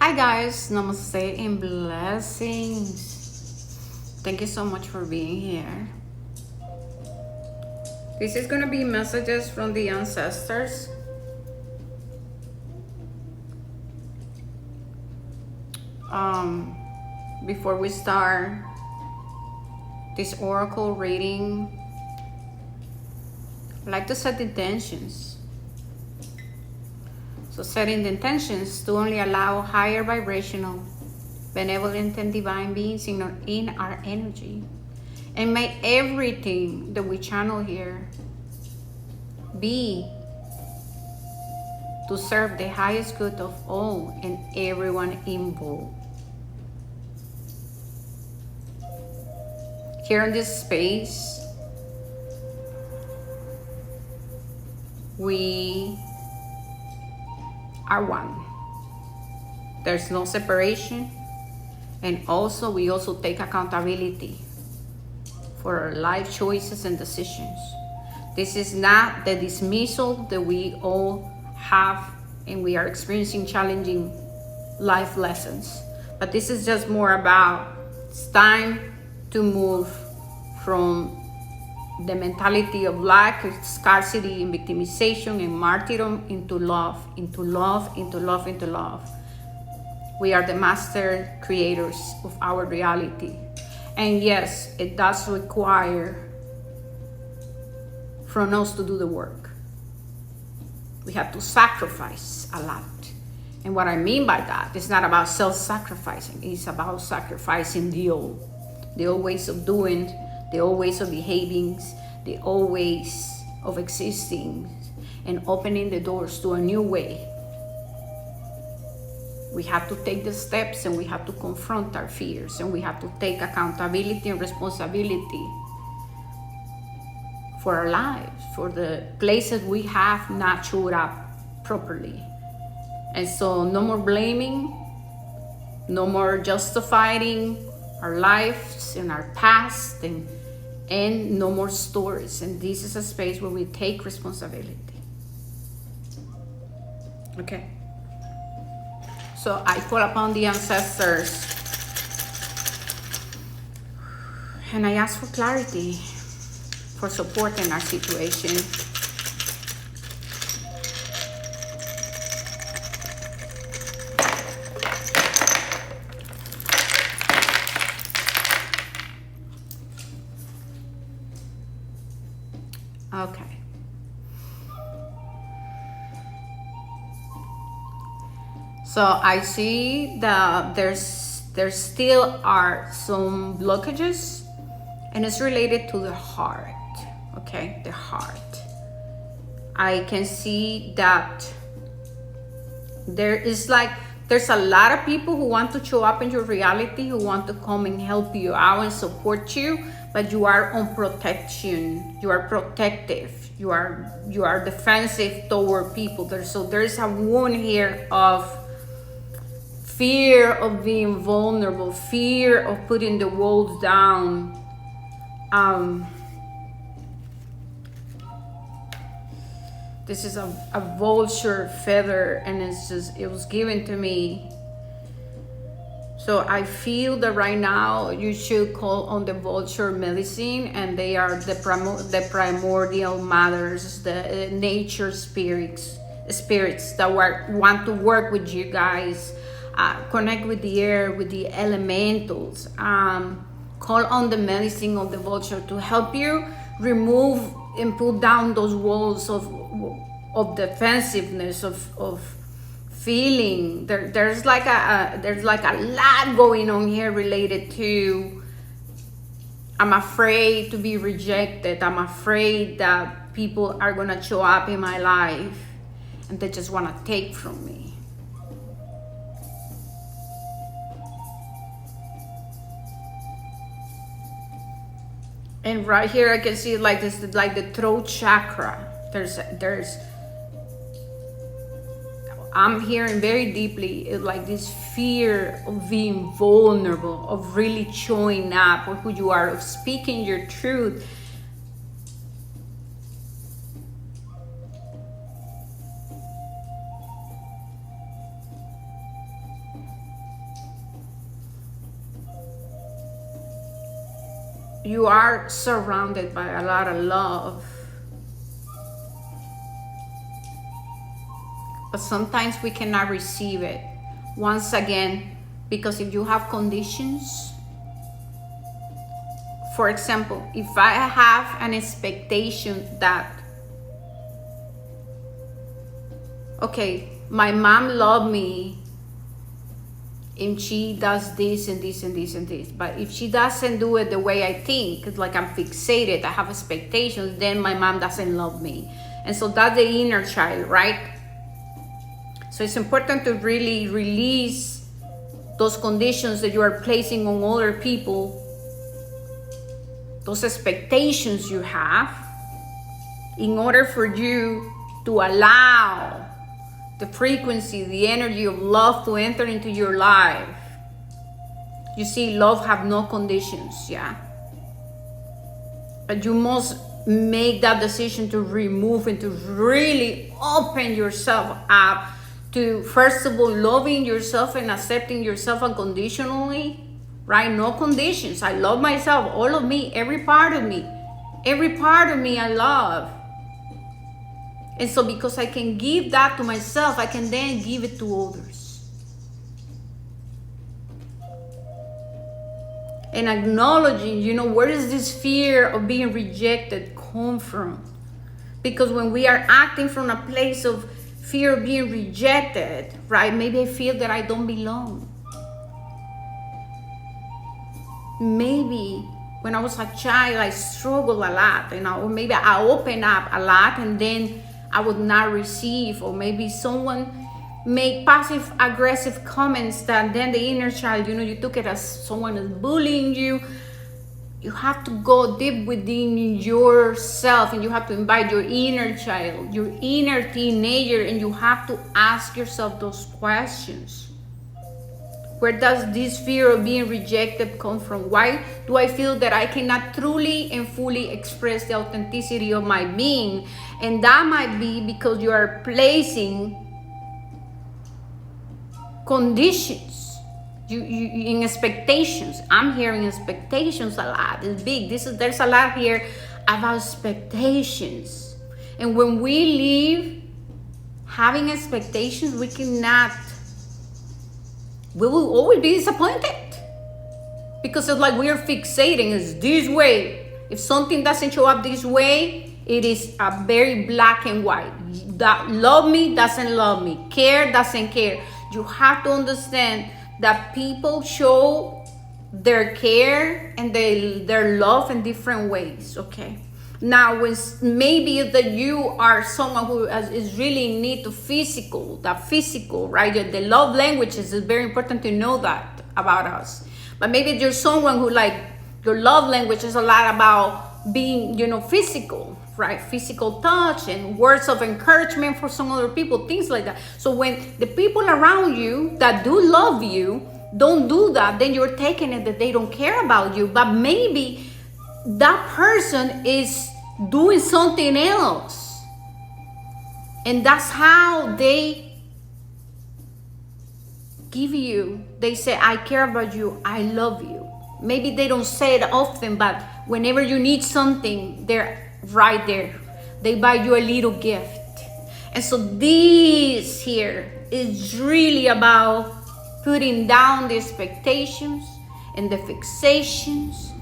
Hi guys, namaste and blessings. Thank you so much for being here. This is gonna be messages from the ancestors. Before we start this oracle reading, I'd like to set intentions. So setting the intentions to only allow higher vibrational, benevolent and divine beings in our energy. And may everything that we channel here be to serve the highest good of all and everyone involved. Here in this space, we are one. There's no separation, and also we also take accountability for our life choices and decisions. This is not the dismissal that we all have and we are experiencing challenging life lessons, but this is just more about it's time to move from the mentality of lack, scarcity, and victimization and martyrdom into love, into love, into love, into love. We are the master creators of our reality. And yes, it does require from us to do the work. We have to sacrifice a lot. And what I mean by that, it's not about self-sacrificing. It's about sacrificing the old ways of doing, the old ways of behaving, the old ways of existing, and opening the doors to a new way. We have to take the steps and we have to confront our fears and we have to take accountability and responsibility for our lives, for the places we have not showed up properly. And so no more blaming, no more justifying our lives and our past, and no more stories. And this is a space where we take responsibility. Okay. So I call upon the ancestors and I ask for clarity, for support in our situation. Okay. So I see that there still are some blockages, and it's related to the heart. Okay, the heart. I can see that there's a lot of people who want to show up in your reality, who want to come and help you out and support you, but you are on protection. You are protective. You are defensive toward people. There's a wound here of fear of being vulnerable, fear of putting the walls down. This is a vulture feather, and it was given to me. So I feel that right now you should call on the vulture medicine, and they are the primordial mothers, the nature spirits that want to work with you guys, connect with the air, with the elementals. Call on the medicine of the vulture to help you remove and pull down those walls of defensiveness, of feeling. There's like a lot going on here related to I'm afraid to be rejected. I'm afraid that people are gonna show up in my life and they just wanna take from me. And right here I can see like this, like the throat chakra. I'm hearing very deeply like this fear of being vulnerable, of really showing up for who you are, of speaking your truth. you are surrounded by a lot of love. But sometimes we cannot receive it. Once again, because if you have conditions, for example, if I have an expectation that, okay, my mom loved me and she does this and this and this and this, but if she doesn't do it the way I think, it's like I'm fixated, I have expectations, then my mom doesn't love me. And so that's the inner child, right? So it's important to really release those conditions that you are placing on other people, those expectations you have, in order for you to allow the frequency, the energy of love to enter into your life. You see, love have no conditions, yeah? But you must make that decision to remove and to really open yourself up to, first of all, loving yourself and accepting yourself unconditionally, right? No conditions. I love myself, all of me, every part of me. Every part of me I love. And so because I can give that to myself, I can then give it to others. And acknowledging, you know, where does this fear of being rejected come from? Because when we are acting from a place of fear of being rejected, right? Maybe I feel that I don't belong. Maybe when I was a child, I struggled a lot, you know, or maybe I opened up a lot and then I would not receive, or maybe someone make passive aggressive comments that then the inner child, you know, you took it as someone is bullying you. You have to go deep within yourself and you have to invite your inner child, your inner teenager, and you have to ask yourself those questions. Where does this fear of being rejected come from? Why do I feel that I cannot truly and fully express the authenticity of my being? And that might be because you are placing conditions. You in expectations. I'm hearing expectations a lot. It's big. There's a lot here about expectations. And when we leave having expectations, we will always be disappointed. Because it's like we're fixating, it's this way. If something doesn't show up this way, it is a very black and white. That love me, doesn't love me. Care, doesn't care. You have to understand that people show their care and their love in different ways, okay? Now, when maybe that you are someone who is really in need to physical, right? The love languages is very important to know that about us. But maybe you're someone who like, your love language is a lot about being, you know, physical, right? Physical touch and words of encouragement for some other people, things like that. So when the people around you that do love you don't do that, then you're taking it that they don't care about you. But maybe that person is doing something else. And that's how they give you, they say, I care about you, I love you. Maybe they don't say it often, but whenever you need something, they're right there. They buy you a little gift. And so this here is really about putting down the expectations and the fixations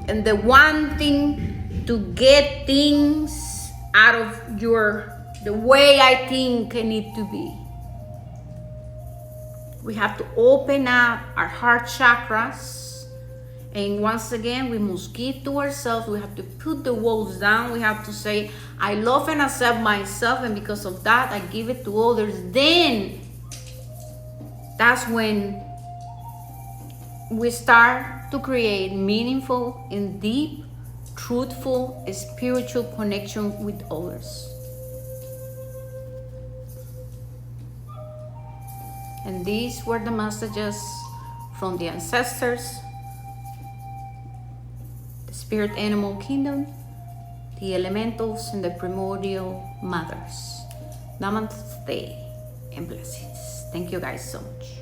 and the wanting to get things out of the way I think I need to be. We have to open up our heart chakras. And once again, we must give to ourselves. We have to put the walls down. We have to say, I love and accept myself, and because of that, I give it to others. Then, that's when we start to create meaningful and deep, truthful, spiritual connection with others. And these were the messages from the ancestors, spirit animal kingdom, the elementals, and the primordial mothers. Namaste and blessings. Thank you guys so much.